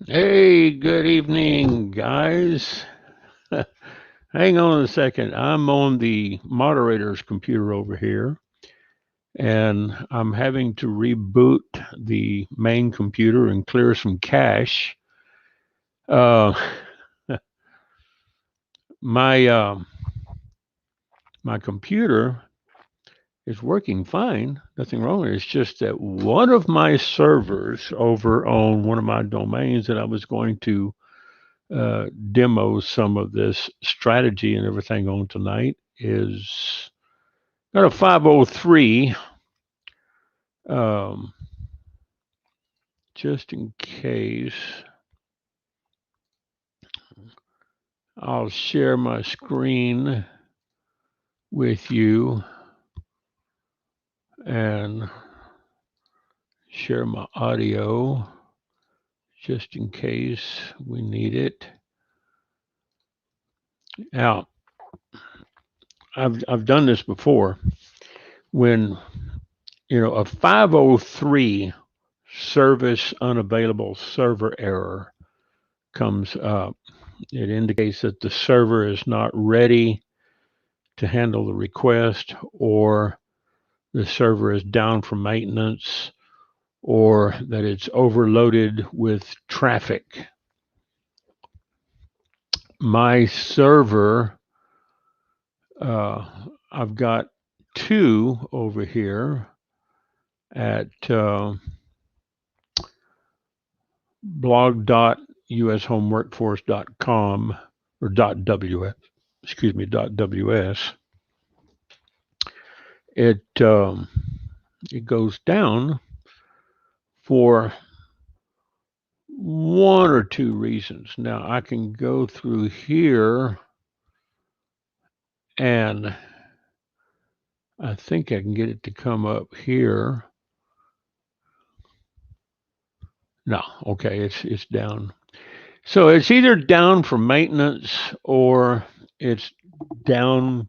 Hey, good evening, guys. Hang on a second. I'm on the moderator's computer over here, and I'm having to reboot the main computer and clear some cache. Uh, my my computer is working fine. Nothing wrong with it. It's just that one of my servers over on one of my domains that I was going to demo some of this strategy and everything on tonight is got a 503. um, just in case. I'll share my screen with you and share my audio just in case we need it. Now, I've done this before. When a 503 service unavailable server error comes up, it indicates that the server is not ready to handle the request, or the server is down for maintenance, or that it's overloaded with traffic. My server, I've got two over here at blog.ushomeworkforce.com or .ws, excuse me, .ws. It goes down for one or two reasons. Now I can go through here and I think I can get it to come up here. No, okay, it's down. So it's either down for maintenance or it's down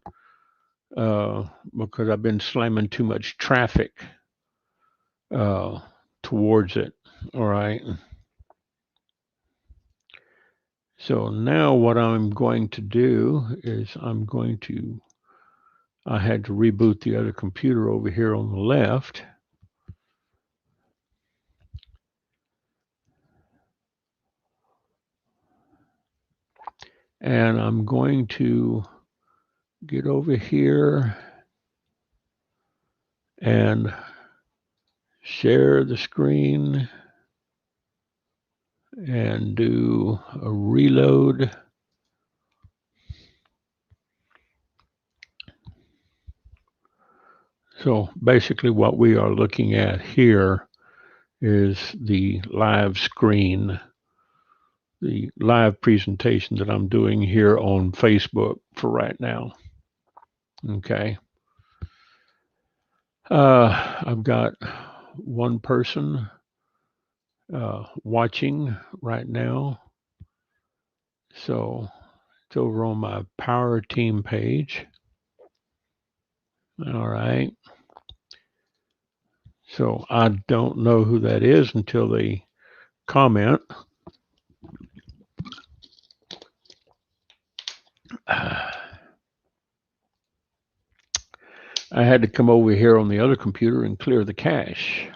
because I've been slamming too much traffic towards it. All right. So now what I'm going to do is I had to reboot the other computer over here on the left. And I'm going to get over here and share the screen and do a reload. So basically what we are looking at here is the live screen, the live presentation that I'm doing here on Facebook for right now. Okay. I've got one person watching right now. So it's over on my Power Team page. All right. So I don't know who that is until they comment. I had to come over here on the other computer and clear the cache.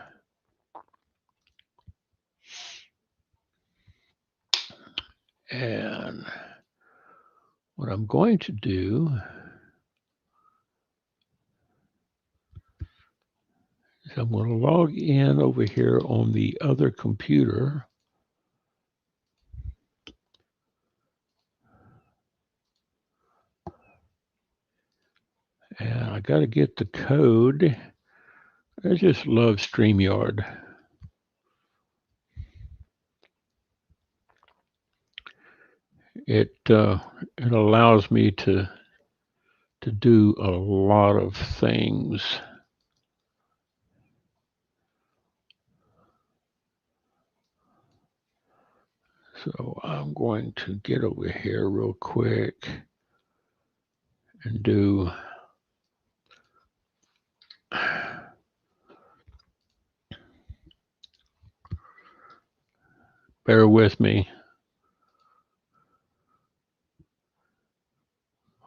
And what I'm going to do is I'm going to log in over here on the other computer. And I got to get the code. I just love StreamYard. It allows me to do a lot of things. So I'm going to get over here real quick and do Bear with me.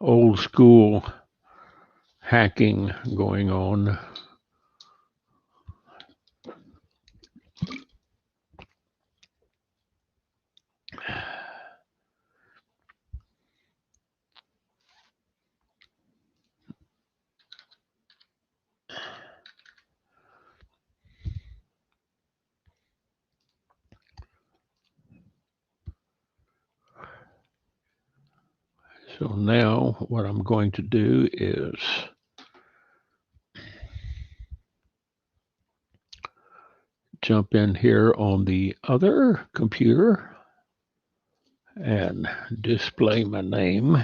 Old school hacking going on. So now what I'm going to do is jump in here on the other computer and display my name.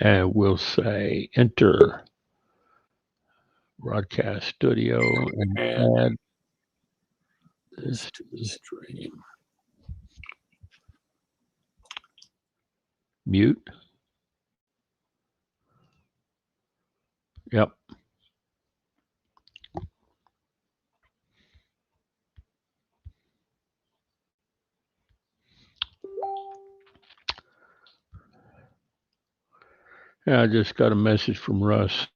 And we'll say enter broadcast studio and add this to the stream. Mute. Yep. Yeah, I just got a message from Russ.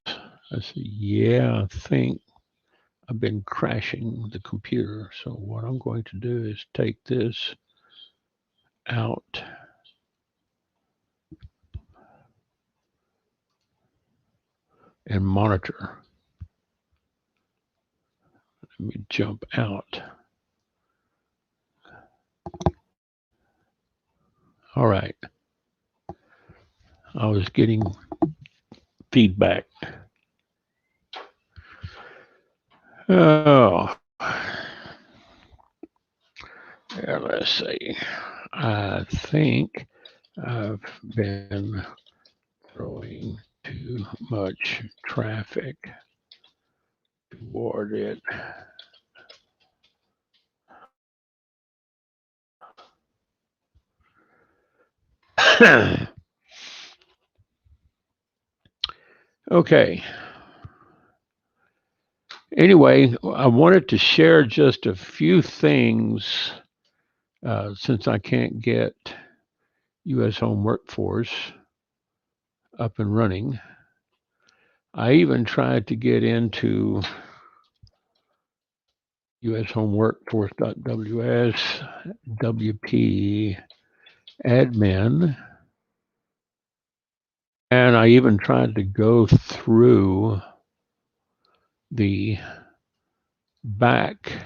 I said, yeah, I think I've been crashing the computer. So what I'm going to do is take this out and monitor. Let me jump out. All right. I was getting feedback. Oh, yeah, let's see. I think I've been throwing too much traffic toward it. Okay. Anyway, I wanted to share just a few things since I can't get U.S. Home Workforce up and running. I even tried to get into U.S. Home Workforce.ws, WP admin, and I even tried to go through the back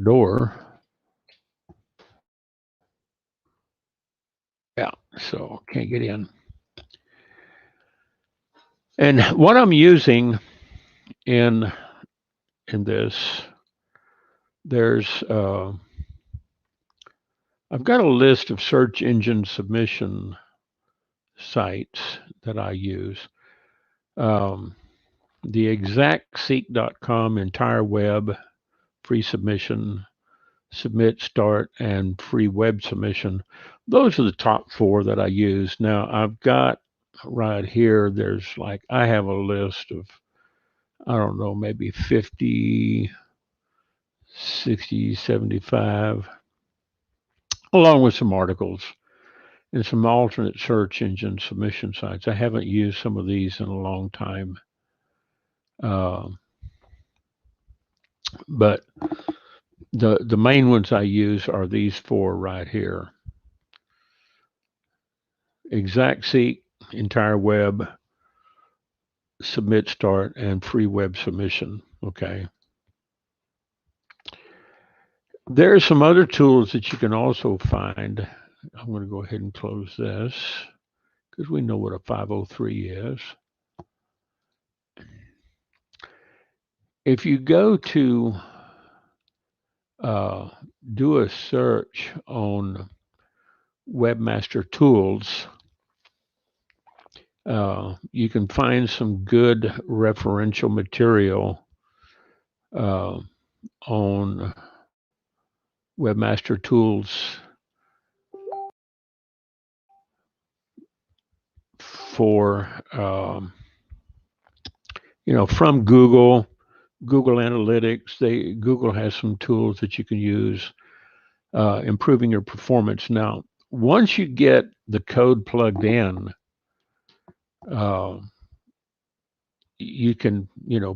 door. Yeah, so can't get in. And what I'm using in this, there's I've got a list of search engine submission sites that I use. The exactseek.com entire web, free submission, submit, start, and free web submission. Those are the top 4 that I use. Now I've got right here, there's like, I have a list of, I don't know, maybe 50, 60, 75, along with some articles and some alternate search engine submission sites. I haven't used some of these in a long time. But the main ones I use are these 4 right here. ExactSeek, entire web, submit, start, and free web submission. Okay. There are some other tools that you can also find. I'm going to go ahead and close this because we know what a 503 is. If you go to do a search on Webmaster Tools, you can find some good referential material on Webmaster Tools for, from Google, Google Analytics. Google has some tools that you can use, improving your performance. Now, once you get the code plugged in, uh, you can,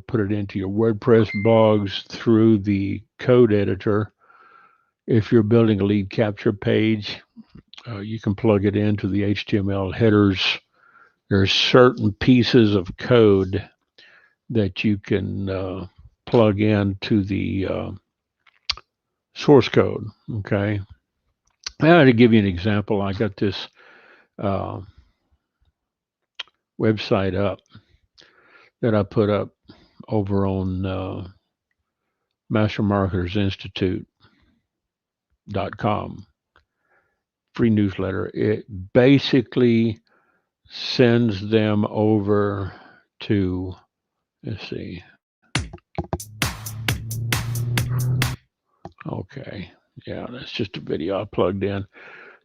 put it into your WordPress blogs through the code editor. If you're building a lead capture page, you can plug it into the HTML headers. There's certain pieces of code that you can plug into the source code. Okay. Now, to give you an example, I got this uh, website up that I put up over on mastermarketersinstitute.com, free newsletter. It basically sends them over to, let's see, okay, yeah, that's just a video I plugged in.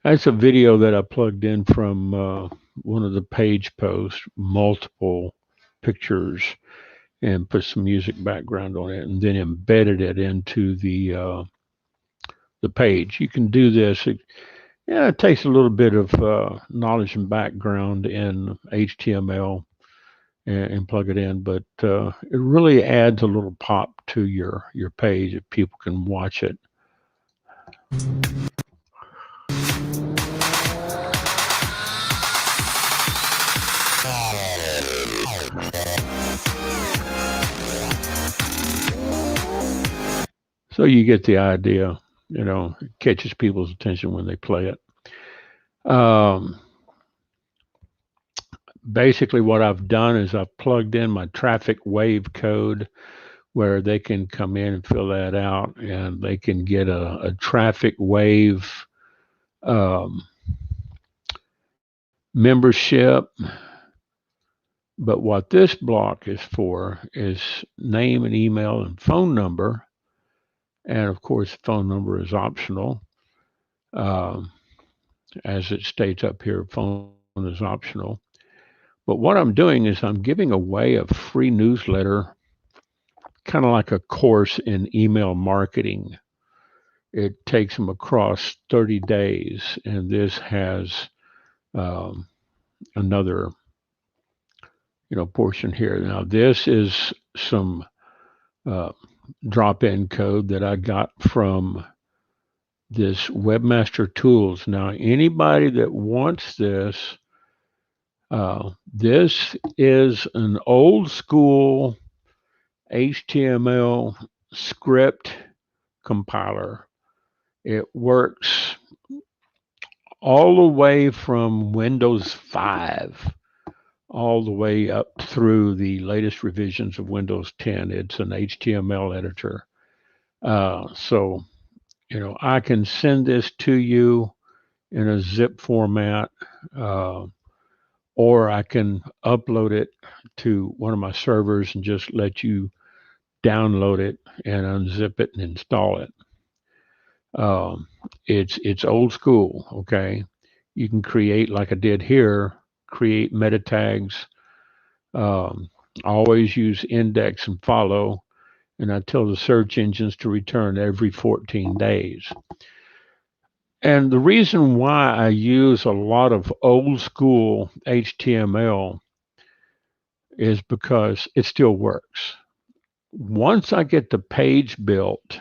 That's a video that I plugged in from one of the page posts, multiple pictures, and put some music background on it, and then embedded it into the page. You can do this. It takes a little bit of knowledge and background in HTML and plug it in, but it really adds a little pop to your page if people can watch it. So you get the idea, it catches people's attention when they play it. Basically, what I've done is I've plugged in my traffic wave code where they can come in and fill that out, and they can get a traffic wave membership. But what this block is for is name and email and phone number. And of course, phone number is optional. As it states up here, phone is optional. But what I'm doing is I'm giving away a free newsletter, kind of like a course in email marketing. It takes them across 30 days, and this has another, portion here. Now, this is some drop-in code that I got from this Webmaster Tools. Now, anybody that wants this, this is an old school HTML script compiler. It works all the way from Windows 5 all the way up through the latest revisions of Windows 10. It's an HTML editor. So, I can send this to you in a zip format, or I can upload it to one of my servers and just let you download it and unzip it and install it. It's old school, okay? You can create, like I did here, create meta tags. Always use index and follow, and I tell the search engines to return every 14 days. And the reason why I use a lot of old school HTML is because it still works. Once I get the page built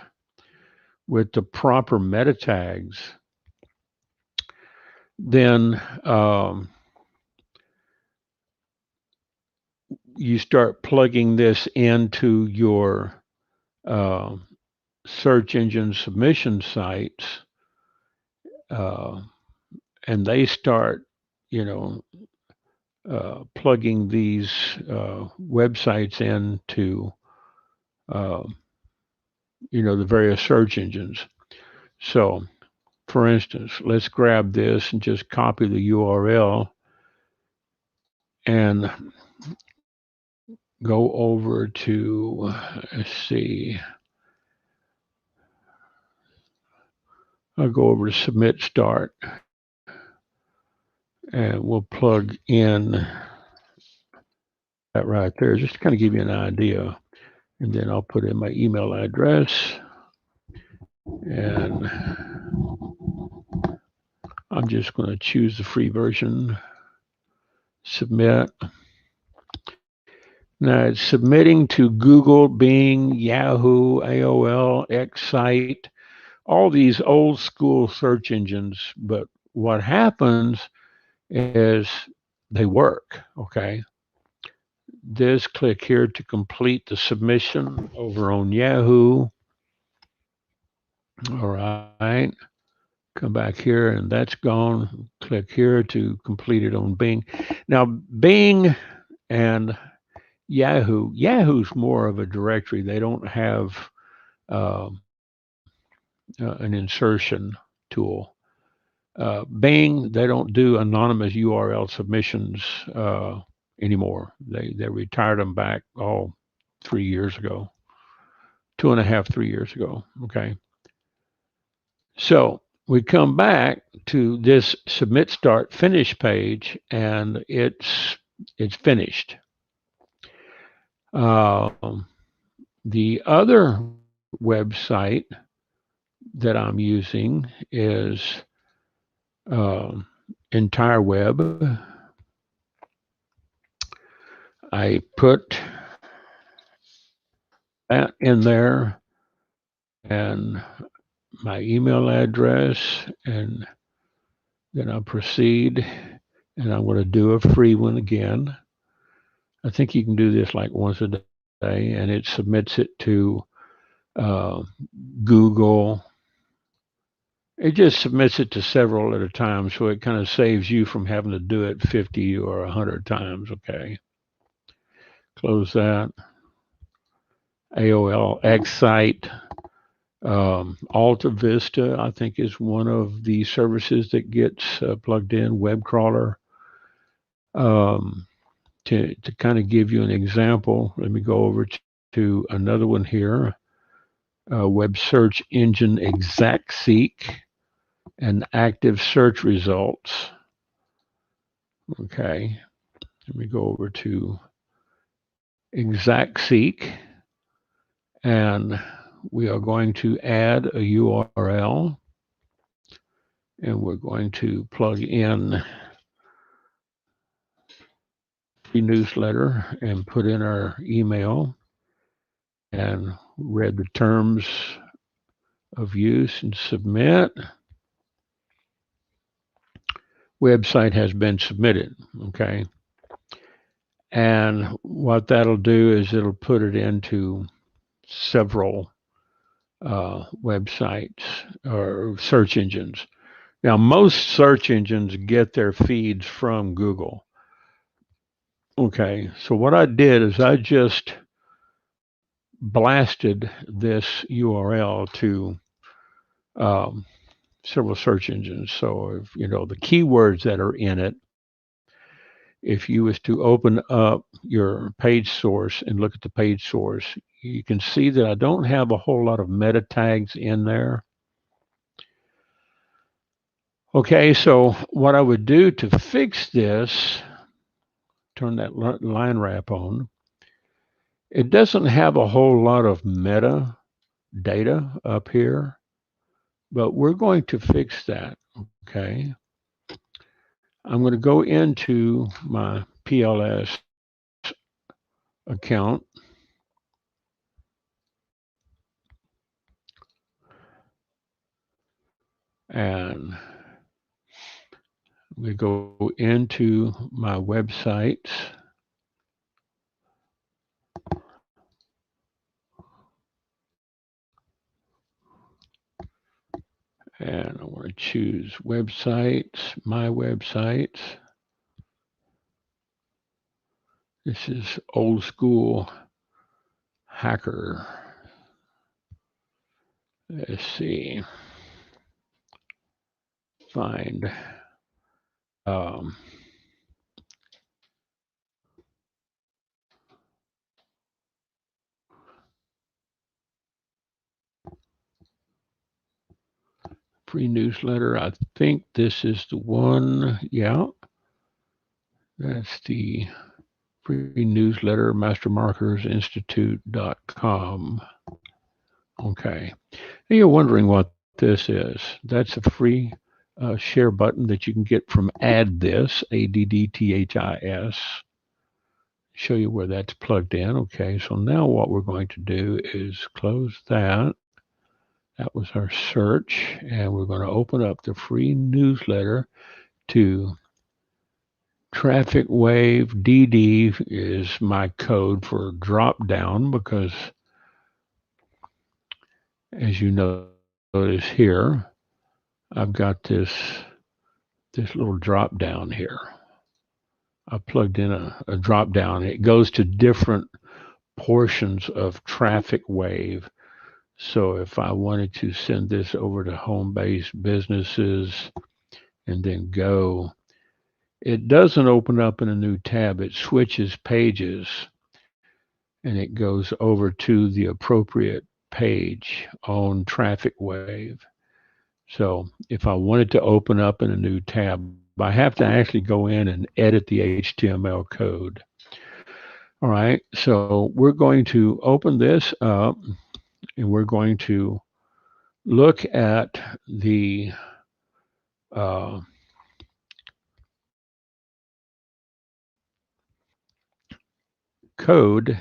with the proper meta tags, then you start plugging this into your search engine submission sites, and they start, plugging these websites into, the various search engines. So, for instance, let's grab this and just copy the URL and go over to, let's see, I'll go over to submit start, And we'll plug in that right there just to kind of give you an idea. And then I'll put in my email address. And I'm just going to choose the free version, submit. Now it's submitting to Google, Bing, Yahoo, AOL, Excite, all these old school search engines. But what happens is they work, okay? This click here to complete the submission over on Yahoo. All right. Come back here and that's gone. Click here to complete it on Bing. Now, Bing and Yahoo's more of a directory. They don't have uh, an insertion tool. Bing, they don't do anonymous URL submissions anymore. They retired them back 3 years ago, 2.5, 3 years ago. Okay, so we come back to this submit start finish page, and it's finished. Um, the other website that I'm using is uh, entire web. I put that in there and my email address, and then I'll proceed. And I'm going to do a free one again. I think you can do this like once a day, and it submits it to uh, Google. It just submits it to several at a time, so it kind of saves you from having to do it 50 or 100 times. Okay, close that. AOL Excite. Alta Vista, I think, is one of the services that gets plugged in. Web crawler. Um, to kind of give you an example, let me go over to another one here. Web search engine ExactSeek and active search results. Okay, let me go over to ExactSeek, and we are going to add a URL, and we're going to plug in the newsletter and put in our email and read the terms of use and submit. Website has been submitted. Okay. And what that'll do is it'll put it into several websites or search engines. Now, most search engines get their feeds from Google. Okay, so what I did is I just blasted this URL to um, several search engines. So, if you know the keywords that are in it, if you was to open up your page source and look at the page source, you can see that I don't have a whole lot of meta tags in there. Okay, so what I would do to fix this, turn that line wrap on. It doesn't have a whole lot of meta data up here, but we're going to fix that. Okay, I'm going to go into my PLS account, and we go into my websites, and I want to choose websites, my websites. This is old school hacker. Let's see. Find um, free newsletter. I think this is the one. Yeah. That's the free newsletter, mastermarkersinstitute.com. Okay. And you're wondering what this is. That's a free share button that you can get from Add This, ADDTHIS. Show you where that's plugged in. Okay, so now what we're going to do is close that. That was our search, and we're going to open up the free newsletter to Traffic Wave. DD is my code for drop down because, as you notice here, I've got this little drop down here. I plugged in a drop down. It goes to different portions of Traffic Wave. So if I wanted to send this over to home-based businesses and then go, it doesn't open up in a new tab. It switches pages and it goes over to the appropriate page on Traffic Wave. So if I wanted to open up in a new tab, I have to actually go in and edit the HTML code. All right, so we're going to open this up and we're going to look at the uh, code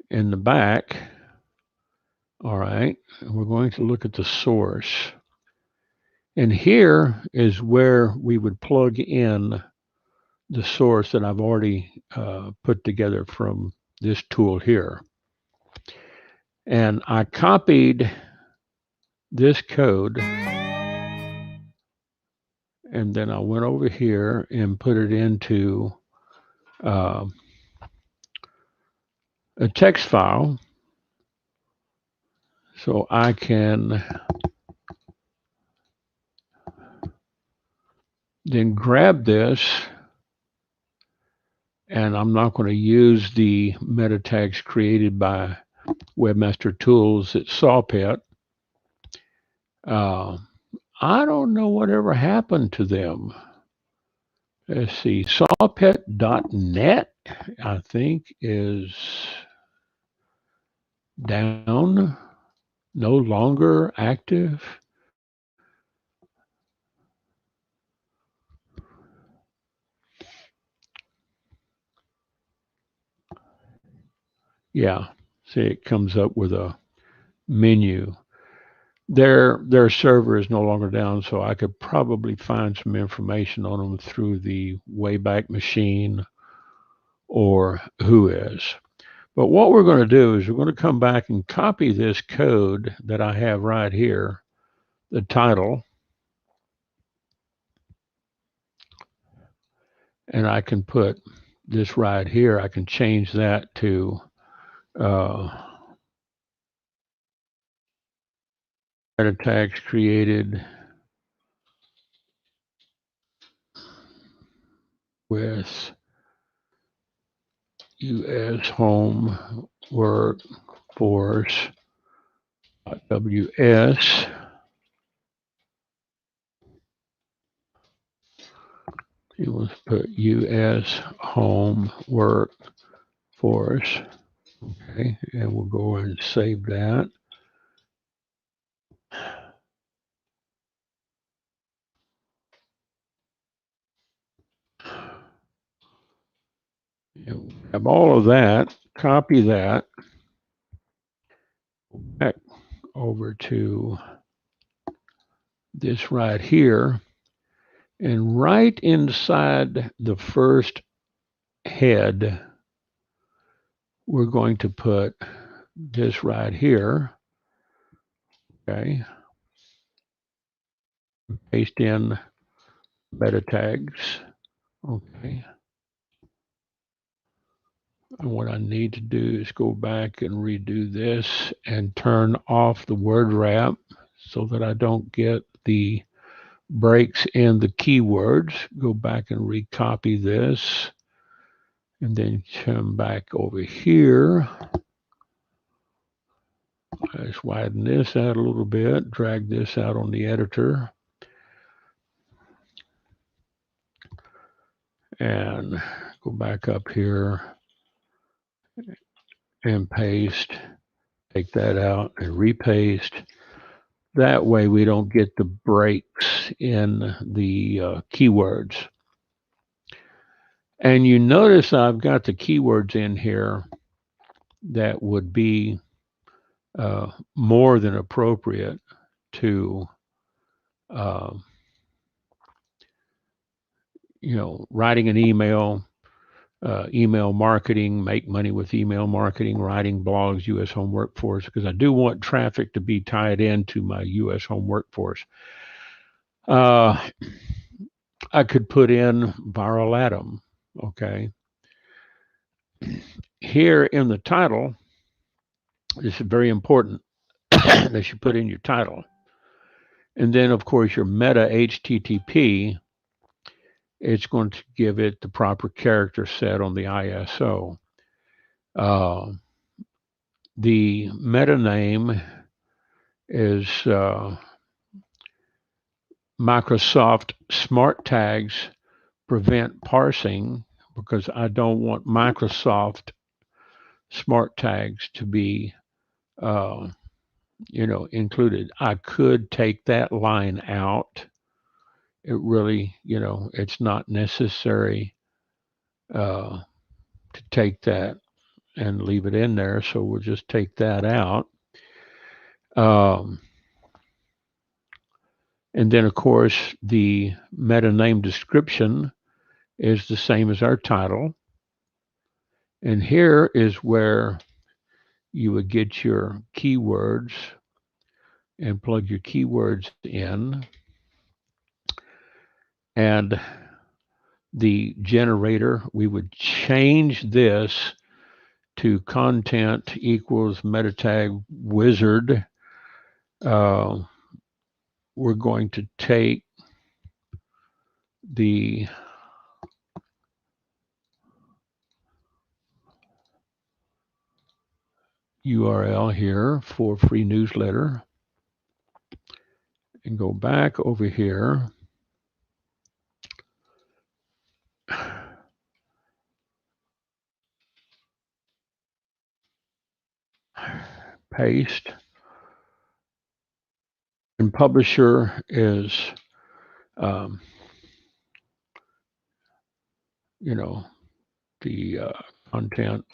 in the back. All right, and we're going to look at the source. And here is where we would plug in the source that I've already put together from this tool here. And I copied this code and then I went over here and put it into uh, a text file so I can then grab this, and I'm not going to use the meta tags created by Webmaster Tools at Sawpit. I don't know whatever happened to them. Let's see, sawpit.net, I think, is down, no longer active. Yeah, see, it comes up with a menu. Their server is no longer down, so I could probably find some information on them through the Wayback Machine or Whois. But what we're going to do is we're going to come back and copy this code that I have right here, the title, and I can put this right here. I can change that to meta tags created with U.S. home workforce WS. You want to put U.S. home workforce. Okay, and we'll go ahead and save that. And have all of that, copy that, back over to this right here, and right inside the first head, we're going to put this right here. Okay, paste in meta tags. Okay. And what I need to do is go back and redo this and turn off the word wrap so that I don't get the breaks in the keywords. Go back and recopy this and then come back over here. Let's widen this out a little bit, drag this out on the editor. and go back up here and paste. Take that out and repaste. That way we don't get the breaks in the keywords. And you notice I've got the keywords in here that would be more than appropriate to, uh, writing an email, email marketing, make money with email marketing, writing blogs, U.S. home workforce, because I do want traffic to be tied into my U.S. home workforce. I could put in viral Adam, okay? Here in the title, this is very important that you put in your title. And then, of course, your meta HTTP, it's going to give it the proper character set on the ISO. The meta name is Microsoft Smart Tags Prevent Parsing, because I don't want Microsoft Smart Tags to be included. I could take that line out. It really, it's not necessary to take that and leave it in there. So we'll just take that out. And then, of course, the meta name description is the same as our title. And here is where you would get your keywords and plug your keywords in. And the generator, we would change this to content equals meta tag wizard. We're going to take the URL here for free newsletter and go back over here. Paste. And publisher is, the content.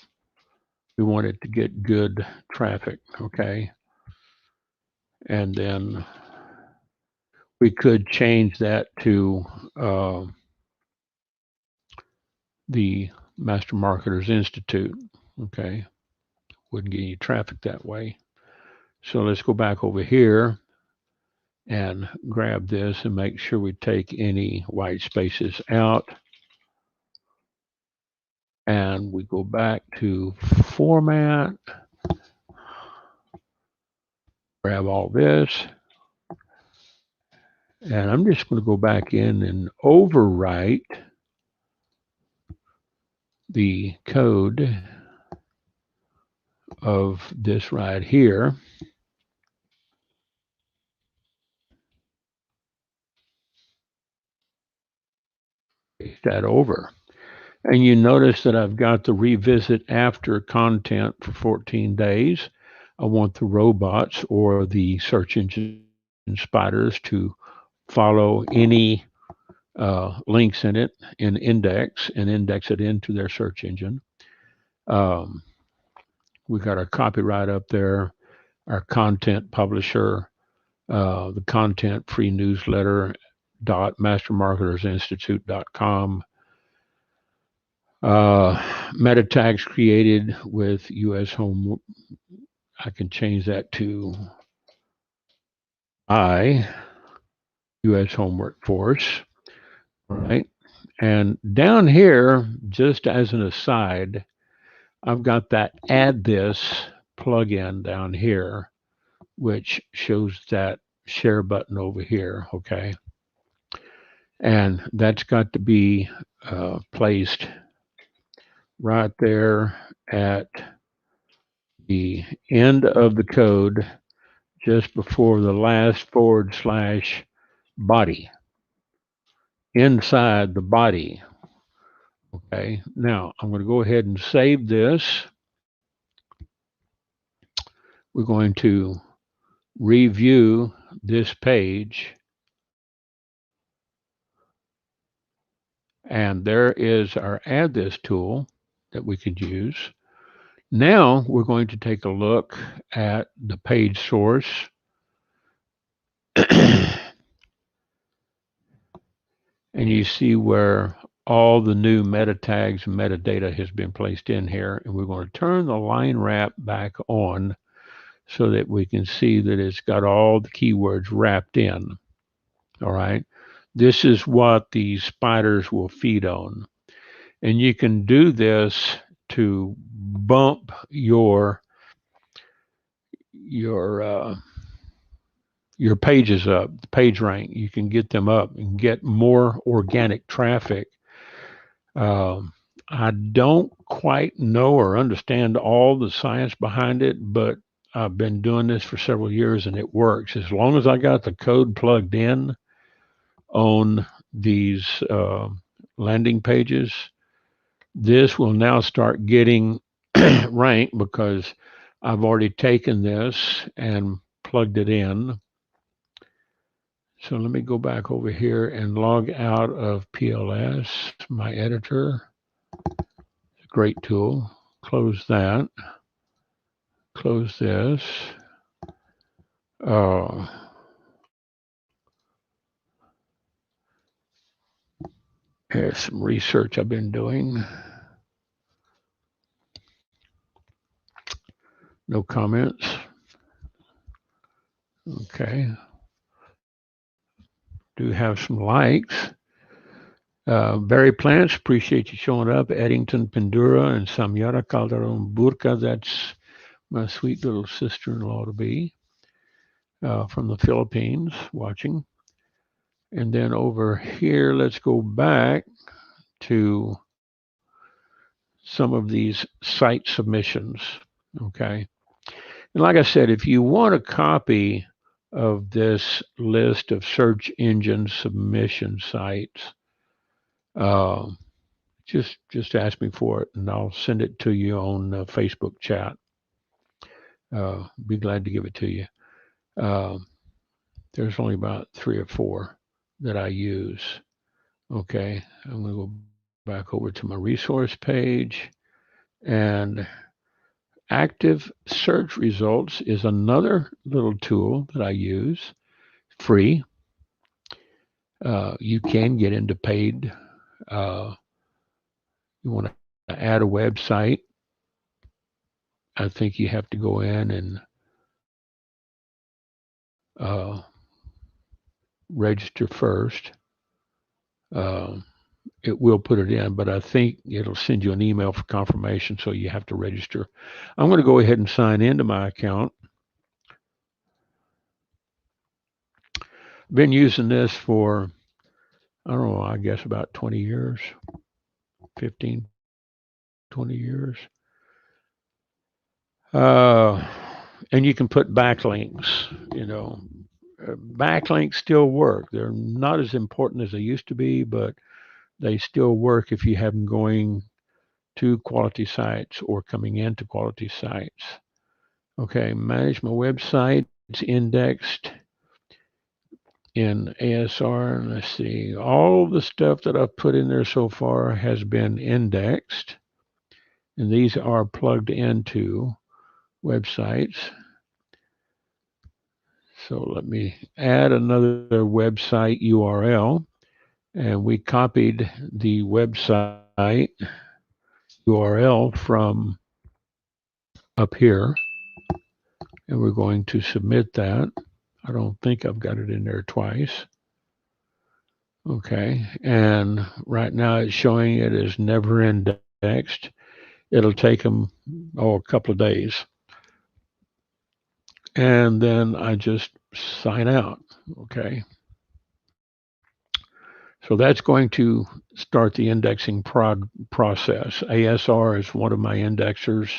We want it to get good traffic, okay? And then we could change that to the Master Marketers Institute, okay? Wouldn't get any traffic that way. So let's go back over here and grab this and make sure we take any white spaces out. And we go back to format, grab all this, and I'm just going to go back in and overwrite the code of this right here. Paste that over. And you notice that I've got the revisit after content for 14 days. I want the robots or the search engine spiders to follow any links in it in index and index it into their search engine. We've got our copyright up there, our content publisher, the content free newsletter .mastermarketersinstitute.com. Meta tags created with U.S. home. I can change that to U.S. home workforce, right? And down here, just as an aside, I've got that add this plugin down here, which shows that share button over here, okay? And that's got to be placed right there at the end of the code, just before the last /body, inside the body. Okay, now I'm going to go ahead and save this. We're going to review this page, and there is our add this tool that we could use. Now we're going to take a look at the page source. And you see where all the new meta tags and metadata has been placed in here. And we're going to turn the line wrap back on so that we can see that it's got all the keywords wrapped in. All right. This is what these spiders will feed on. And you can do this to bump your pages up, the page rank. You can get them up and get more organic traffic. Um, I don't quite know or understand all the science behind it, but I've been doing this for several years and it works. As long as I got the code plugged in on these landing pages, this will now start getting ranked because I've already taken this and plugged it in. So let me go back over here and log out of PLS, my editor. Great tool. Close that. Close this. Uh, Here's some research I've been doing. No comments. Okay. Do have some likes. Barry Plants, appreciate you showing up. Eddington Pendura and Samyara Calderon Burka, that's my sweet little sister-in-law to be from the Philippines watching. And then over here, let's go back to some of these site submissions. Okay. And like I said, if you want a copy of this list of search engine submission sites, uh, just ask me for it, and I'll send it to you on Facebook chat. Be glad to give it to you. Uh, there's only about 3 or 4 that I use. Okay, I'm going to go back over to my resource page, and active search results is another little tool that I use, free. You can get into paid. You want to add a website, I think you have to go in and register first. It will put it in, but I think it'll send you an email for confirmation, so you have to register. I'm going to go ahead and sign into my account. Been using this for, I don't know, I guess about 20 years, 15, 20 years. And you can put backlinks, backlinks still work. They're not as important as they used to be, but they still work if you have them going to quality sites or coming into quality sites. Okay, manage my website. It's indexed in ASR. Let's see, all the stuff that I've put in there so far has been indexed, and these are plugged into websites. So let me add another website URL, and we copied the website URL from up here, and we're going to submit that. I don't think I've got it in there twice. Okay, and right now it's showing it as never indexed. It'll take them, a couple of days. And then I just sign out, okay? So that's going to start the indexing process. ASR is one of my indexers.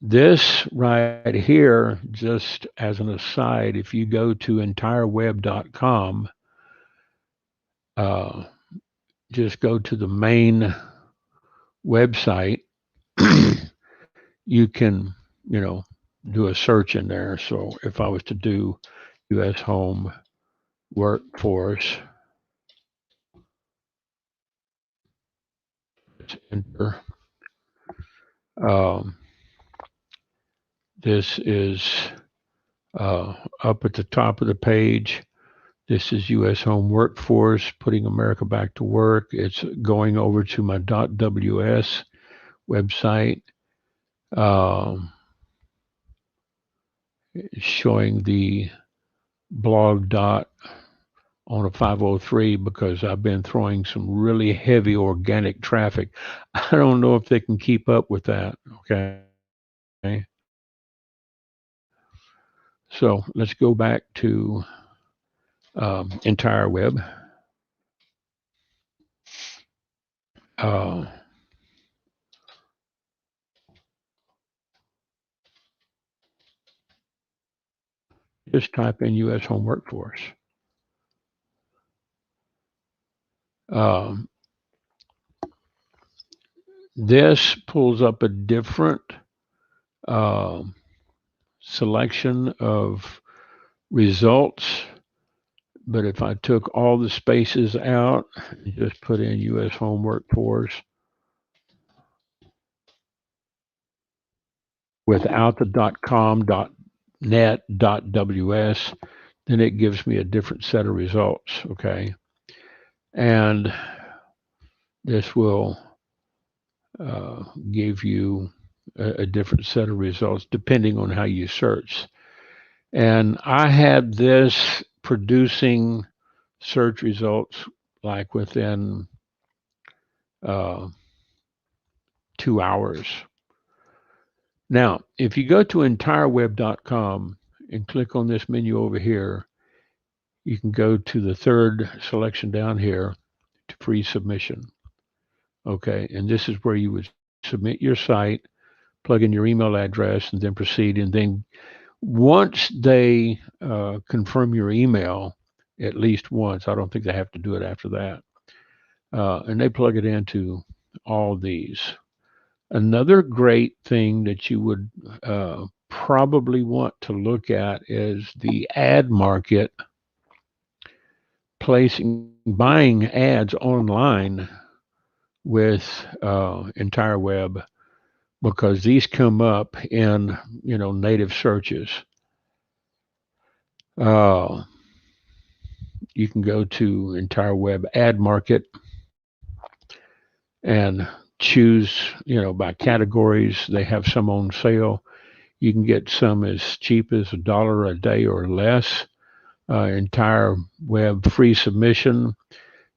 This right here, just as an aside, if you go to entireweb.com, just go to the main website. You can, you know, do a search in there. So if I was to do U.S. home workforce, let's enter. Um, this is up at the top of the page. This is U.S. home workforce, putting America back to work. It's going over to my .ws website, um, showing the blog dot on a 503 because I've been throwing some really heavy organic traffic. I don't know if they can keep up with that. Okay. So let's go back to entire web. Uh, just type in U.S. home workforce. Um, this pulls up a different uh, selection of results. But if I took all the spaces out and just put in U.S. home workforce without the .com, .net, .ws, then it gives me a different set of results. Okay. And this will give you a different set of results depending on how you search. And I had this producing search results like within uh, 2 hours. Now, if you go to entireweb.com and click on this menu over here, you can go to the third selection down here to free submission. Okay, and this is where you would submit your site, plug in your email address, and then proceed. And then once they confirm your email, at least once, I don't think they have to do it after that, and they plug it into all these. Another great thing that you would probably want to look at is the ad market, placing buying ads online with entire web because these come up in native searches. Uh, you can go to entire web ad market and choose by categories. They have some on sale. You can get some as cheap as $1 a day or less. Entire web free submission.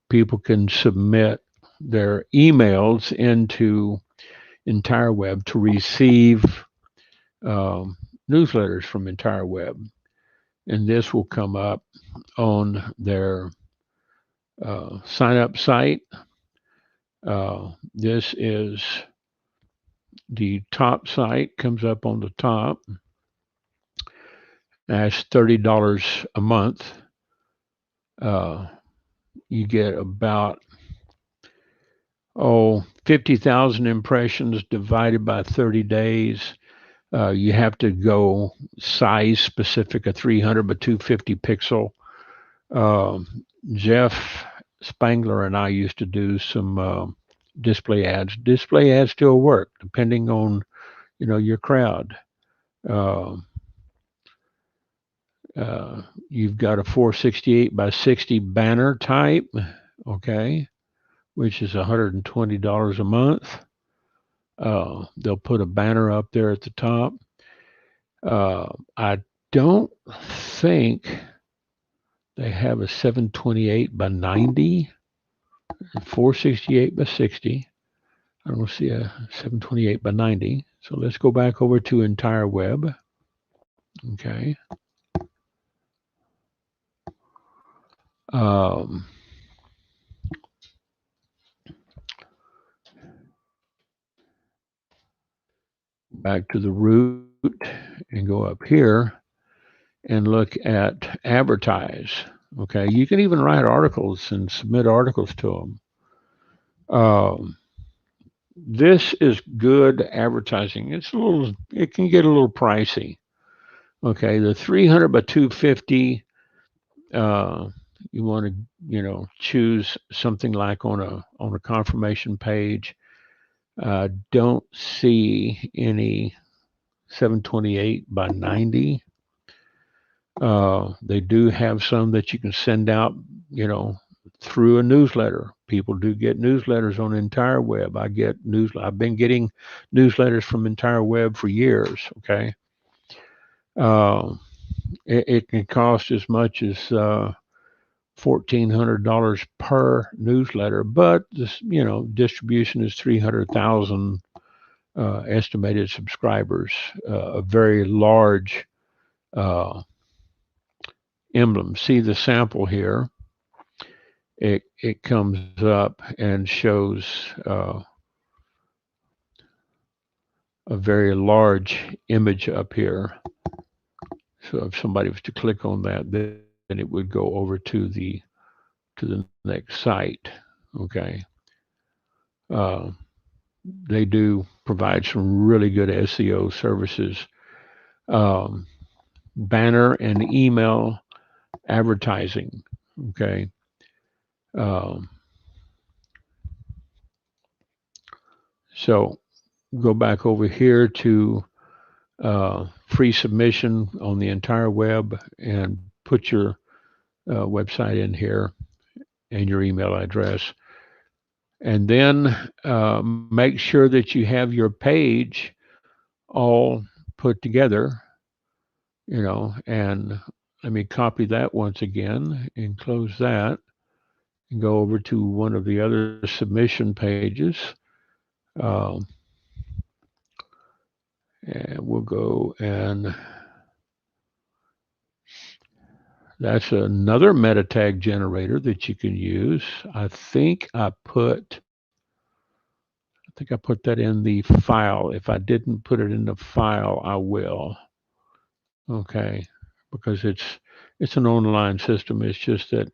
People can submit their emails into entire web to receive um, newsletters from entire web, and this will come up on their sign up site. This is the top site, comes up on the top. That's $30 a month. Uh, you get about 50,000 impressions divided by 30 days. You have to go size specific, a 300 by 250 pixel. Jeff Spangler and I used to do some display ads. Display ads still work depending on your crowd. Uh, you've got a 468 by 60 banner type, okay, which is $120 a month. They'll put a banner up there at the top. I don't think they have a 728 by 90, 468 by 60. I don't see a 728 by 90. So let's go back over to entire web. Okay. Um, back to the root and go up here and look at advertise. Okay, you can even write articles and submit articles to them. Um, this is good advertising. It can get a little pricey. Okay, the 300 by 250. Uh, you want to, choose something like on a confirmation page. Don't see any 728 by 90. They do have some that you can send out, you know, through a newsletter. People do get newsletters on Entire Web. I've been getting newsletters from Entire Web for years. Okay, uh, it can cost as much as $1,400 per newsletter, but this, distribution is 300,000 estimated subscribers. A very large uh, emblem. See the sample here. It comes up and shows a very large image up here. So if somebody was to click on that, then it would go over to the next site. Okay. Uh, they do provide some really good SEO services. Um, Banner and email advertising. Okay. Um, so go back over here to free submission on the entire web and put your website in here and your email address. And then make sure that you have your page all put together, and let me copy that once again and close that and go over to one of the other submission pages. Um, and we'll go, and that's another meta tag generator that you can use. I think I put that in the file. If I didn't put it in the file, I will. Okay, because it's an online system. It's just that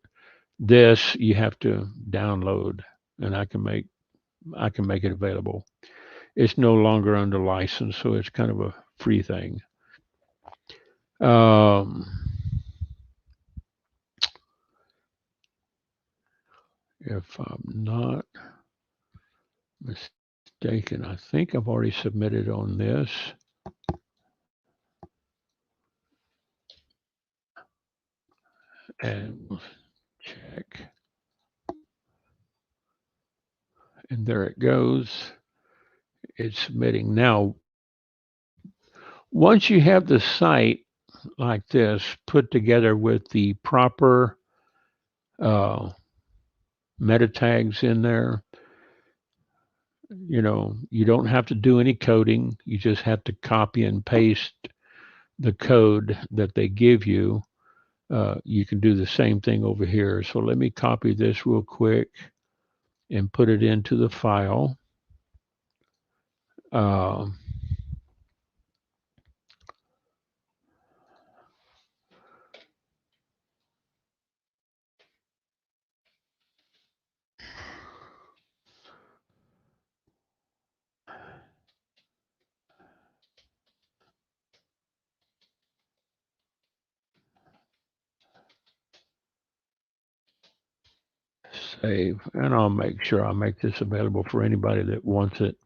this you have to download, and I can make it available. It's no longer under license, so it's kind of a free thing. Um, if I'm not mistaken, I think I've already submitted on this. And we'll check. And there it goes. It's submitting. Now, once you have the site like this put together with the proper uh, meta tags in there, you don't have to do any coding. You just have to copy and paste the code that they give you. You can do the same thing over here. So let me copy this real quick and put it into the file. Uh, Save, and I'll make sure I make this available for anybody that wants it.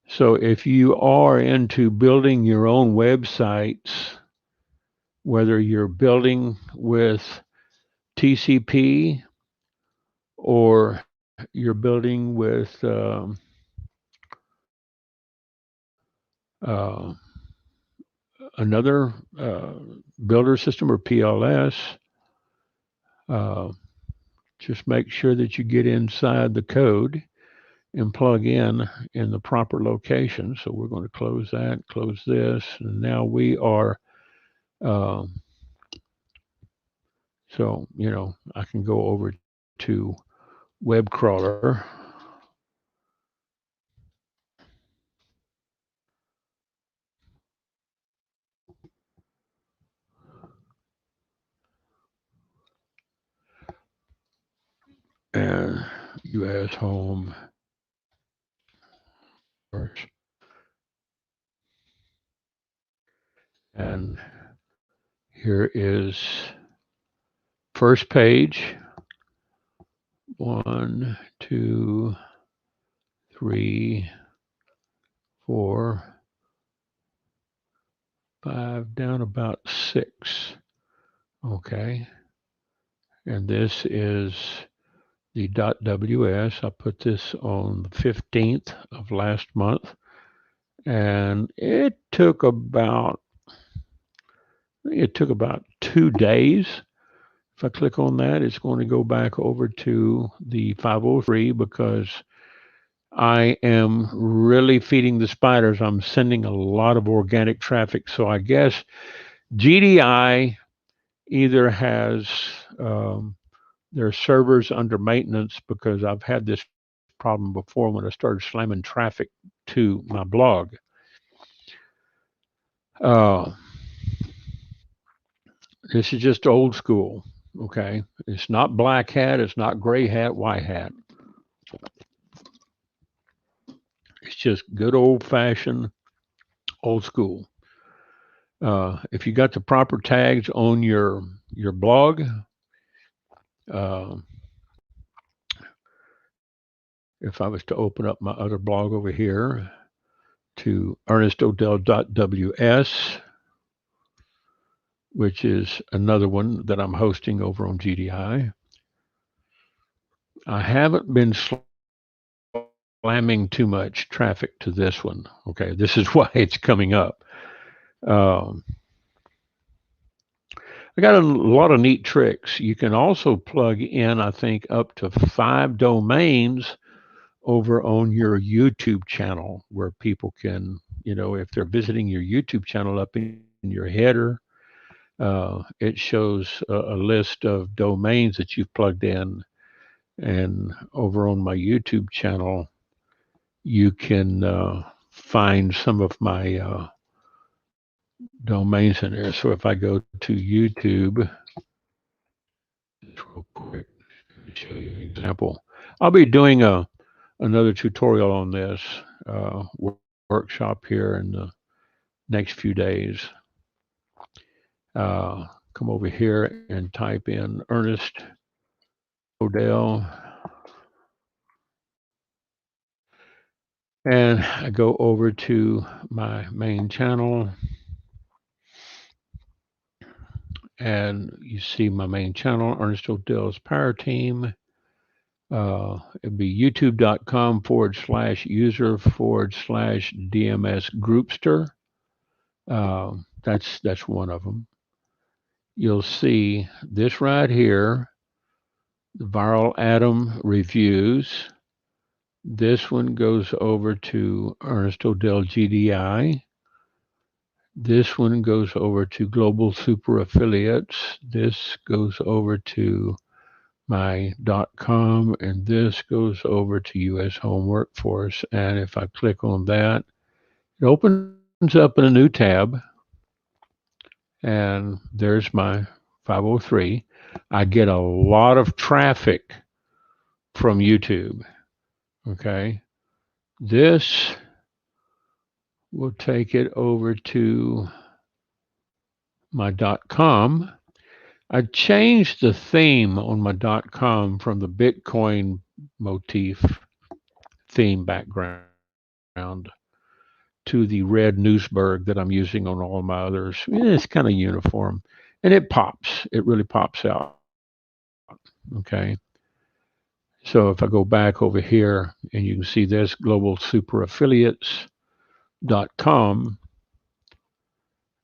So if you are into building your own websites, whether you're building with TCP or you're building with uh, another builder system or PLS, uh, just make sure that you get inside the code and plug in the proper location. So we're going to close that, close this, and now we are. Um, I can go over to web crawler. US home. And here is first page. 1, 2, 3, 4, 5, down about 6. Okay. And this is the .ws. I put this on the 15th of last month. And it took about 2 days. If I click on that, it's going to go back over to the 503 because I am really feeding the spiders. I'm sending a lot of organic traffic. So I guess GDI either has their servers under maintenance, because I've had this problem before when I started slamming traffic to my blog. This is just old school. Okay. It's not black hat. It's not gray hat, white hat. It's just good old fashioned, old school. If you got the proper tags on your blog, uh, if I was to open up my other blog over here to ernestodell.ws, which is another one that I'm hosting over on GDI, I haven't been slamming too much traffic to this one. Okay, this is why it's coming up. I got a lot of neat tricks. You can also plug in, I think, up to 5 domains over on your YouTube channel, where people can, if they're visiting your YouTube channel, up in your header, it shows a list of domains that you've plugged in. And over on my YouTube channel, you can find some of my domains in there. So if I go to YouTube, just real quick, to show you an example, I'll be doing another tutorial on this workshop here in the next few days. Come over here and type in Ernest Odell, and I go over to my main channel, and you see my main channel, Ernest Odell's Power Team. It'd be youtube.com/user/DMS Groupster. That's one of them. You'll see this right here, the Viral Atom Reviews. This one goes over to Ernest Odell GDI. This one goes over to Global Super Affiliates. This goes over to my .com, and this goes over to US Home Workforce. And if I click on that, it opens up in a new tab, and there's my 503. I get a lot of traffic from YouTube. Okay. This will take it over to my .com. I changed the theme on my .com from the Bitcoin motif theme background to the red Newsberg that I'm using on all my others. It's kind of uniform, and it pops. It really pops out. Okay. So if I go back over here, and you can see this globalsuperaffiliates.com,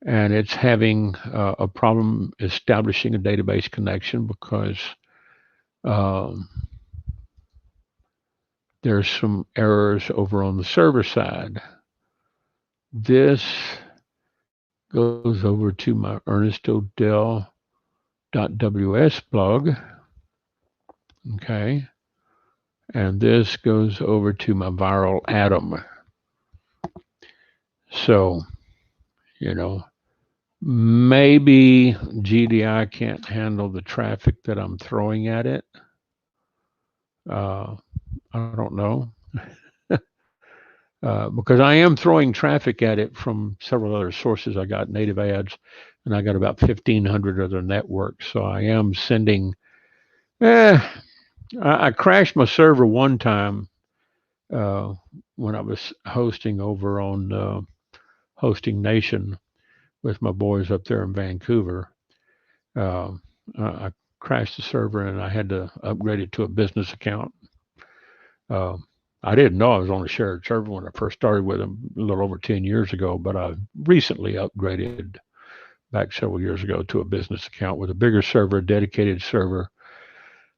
and it's having a problem establishing a database connection because there's some errors over on the server side. This goes over to my ernestodell.ws blog. Okay. And this goes over to my Viral Atom. So, maybe GDI can't handle the traffic that I'm throwing at it. I don't know. Because I am throwing traffic at it from several other sources. I got native ads, and I got about 1,500 other networks. So I am sending. Eh, I crashed my server one time uh, when I was hosting over on Hosting Nation with my boys up there in Vancouver. Uh, I crashed the server and I had to upgrade it to a business account. Uh, I didn't know I was on a shared server when I first started with them a little over 10 years ago, but I recently upgraded back several years ago to a business account with a bigger server, dedicated server,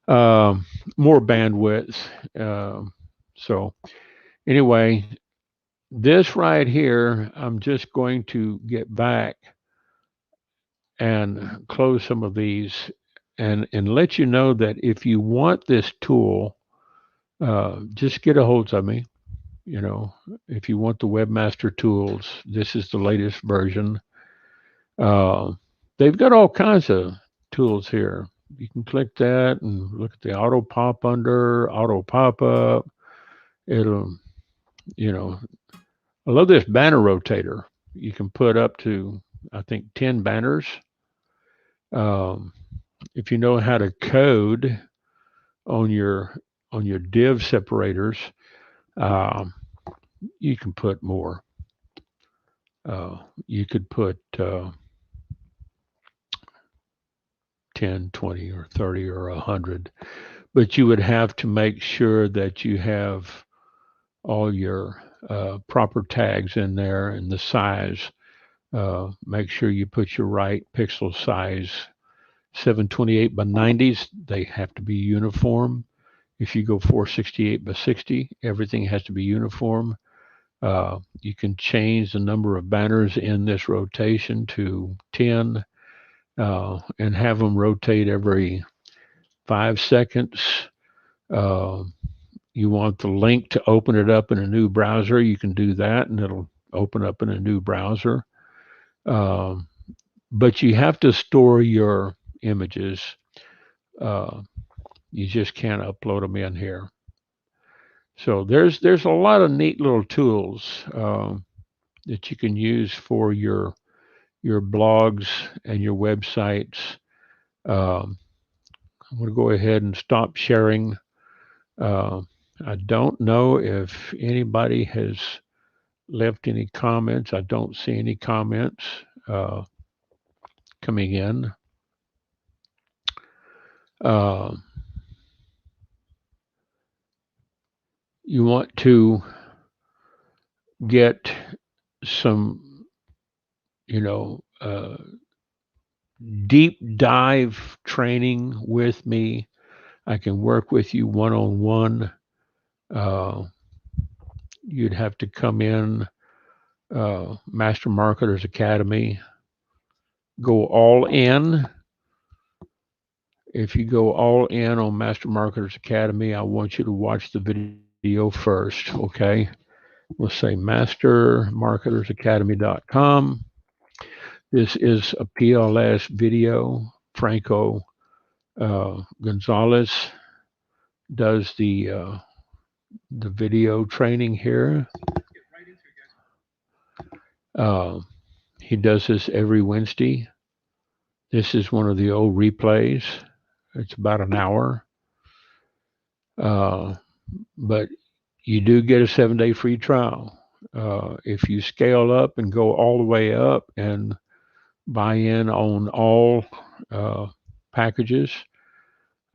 um, more bandwidth. Um, so, anyway, this right here, I'm just going to get back and close some of these and let you know that if you want this tool, just get a hold of me. You know, if you want the webmaster tools, this is the latest version. uh, they've got all kinds of tools here. You can click that and look at the auto pop under, auto pop up. It'll, you know, I love this banner rotator. You can put up to, I think, 10 banners. um, if you know how to code on your div separators, um, you can put more. You could put 10, 20, or 30, or 100, but you would have to make sure that you have all your proper tags in there and the size. Make sure you put your right pixel size. 728 by 90s, they have to be uniform. If you go 468 by 60, everything has to be uniform. You can change the number of banners in this rotation to 10, and have them rotate every 5 seconds. Uh, you want the link to open it up in a new browser, you can do that and it'll open up in a new browser. Um, but you have to store your images. Uh, you just can't upload them in here. So there's a lot of neat little tools that you can use for your blogs and your websites. Um, I'm going to go ahead and stop sharing. Uh, I don't know if anybody has left any comments. I don't see any comments uh, coming in. Uh, you want to get some, you know, deep dive training with me. I can work with you one on one. You'd have to come in, Master Marketers Academy, go all in. If you go all in on Master Marketers Academy, I want you to watch the video first, okay? We'll say mastermarketersacademy.com. This is a PLS video. Franco Gonzalez does the video training here. Uh, he does this every Wednesday. This is one of the old replays. It's about an hour. Uh, but you do get a 7-day free trial. If you scale up and go all the way up and buy in on all packages,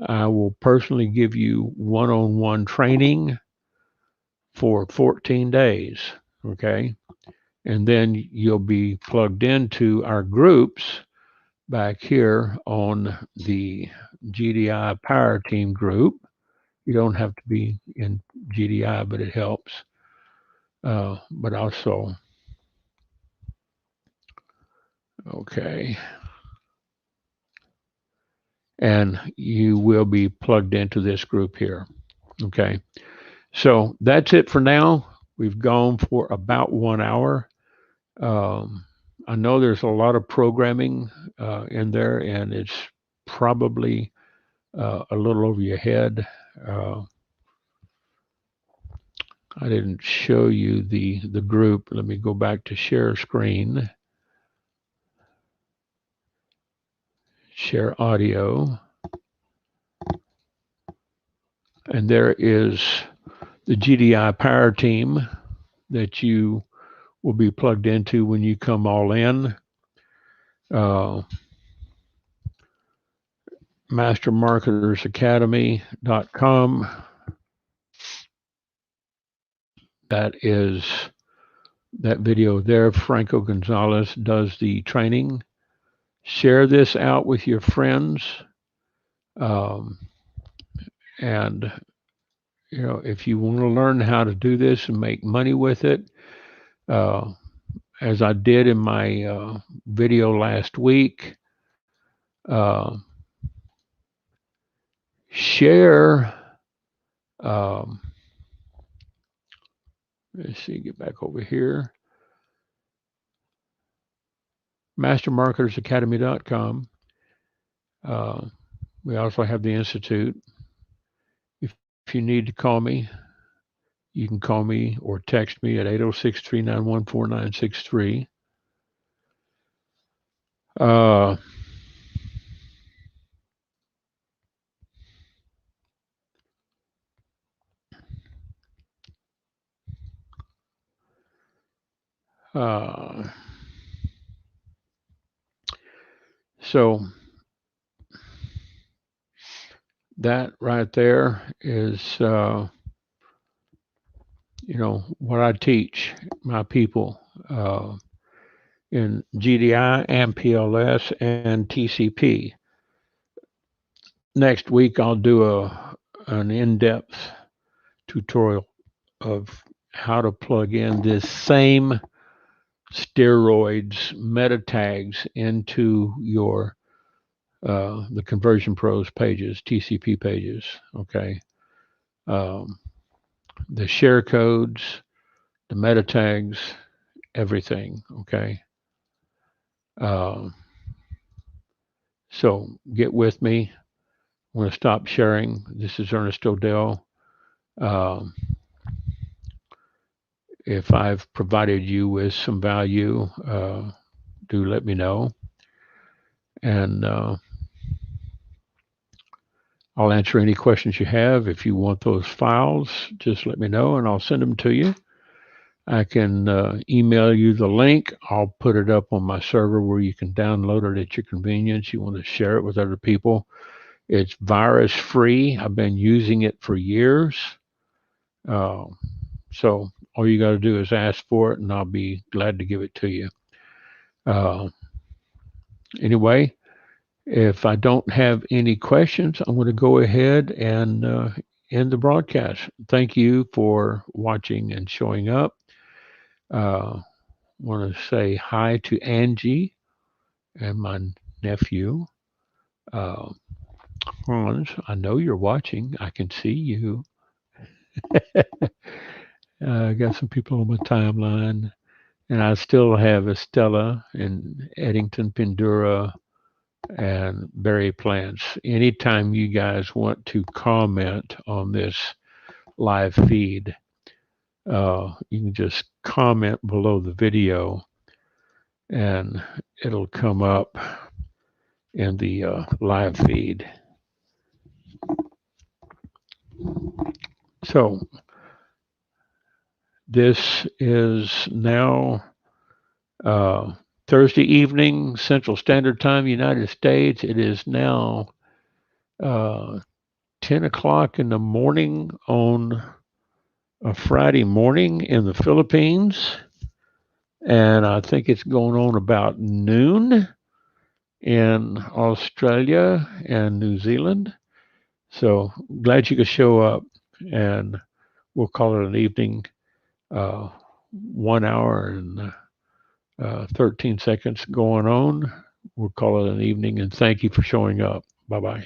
I will personally give you one on one training for 14 days. Okay. And then you'll be plugged into our groups back here on the GDI Power Team group. You don't have to be in GDI, but it helps. But also, okay. And you will be plugged into this group here. Okay. So that's it for now. We've gone for about 1 hour. Um, I know there's a lot of programming in there, and it's probably a little over your head. Uh, I didn't show you the group. Let me go back to share screen, share audio. And there is the GDI Power Team that you will be plugged into when you come all in. Mastermarketersacademy.com. That is that video there. Franco Gonzalez does the training. Share this out with your friends. And if you want to learn how to do this and make money with it, as I did in my video last week, share. Let's see, get back over here. Mastermarketersacademy.com. We also have the Institute. If you need to call me, you can call me or text me at 806-391-4963. So that right there is, what I teach my people in GDI and PLS and TCP. Next week, I'll do an in-depth tutorial of how to plug in this same steroids meta tags into your the Conversion Pros pages, TCP pages. Okay, the share codes, the meta tags, everything. Okay, so get with me. I'm going to stop sharing. This is Ernest Odell. If I've provided you with some value, do let me know. And I'll answer any questions you have. If you want those files, just let me know and I'll send them to you. I can email you the link. I'll put it up on my server where you can download it at your convenience. You want to share it with other people. It's virus free. I've been using it for years. So all you got to do is ask for it and I'll be glad to give it to you. Anyway, if I don't have any questions, I'm going to go ahead and end the broadcast. Thank you for watching and showing up. I want to say hi to Angie and my nephew. Hans, I know you're watching. I can see you. I got some people on my timeline. And I still have Estella in Eddington, Pindura, and Berry Plants. Anytime you guys want to comment on this live feed, you can just comment below the video and it'll come up in the live feed. So this is now Thursday evening, Central Standard Time, United States. It is now 10 o'clock in the morning on a Friday morning in the Philippines. And I think it's going on about noon in Australia and New Zealand. So glad you could show up, and we'll call it an evening. 1 hour and 13 seconds going on. We'll call it an evening, and thank you for showing up. Bye-bye.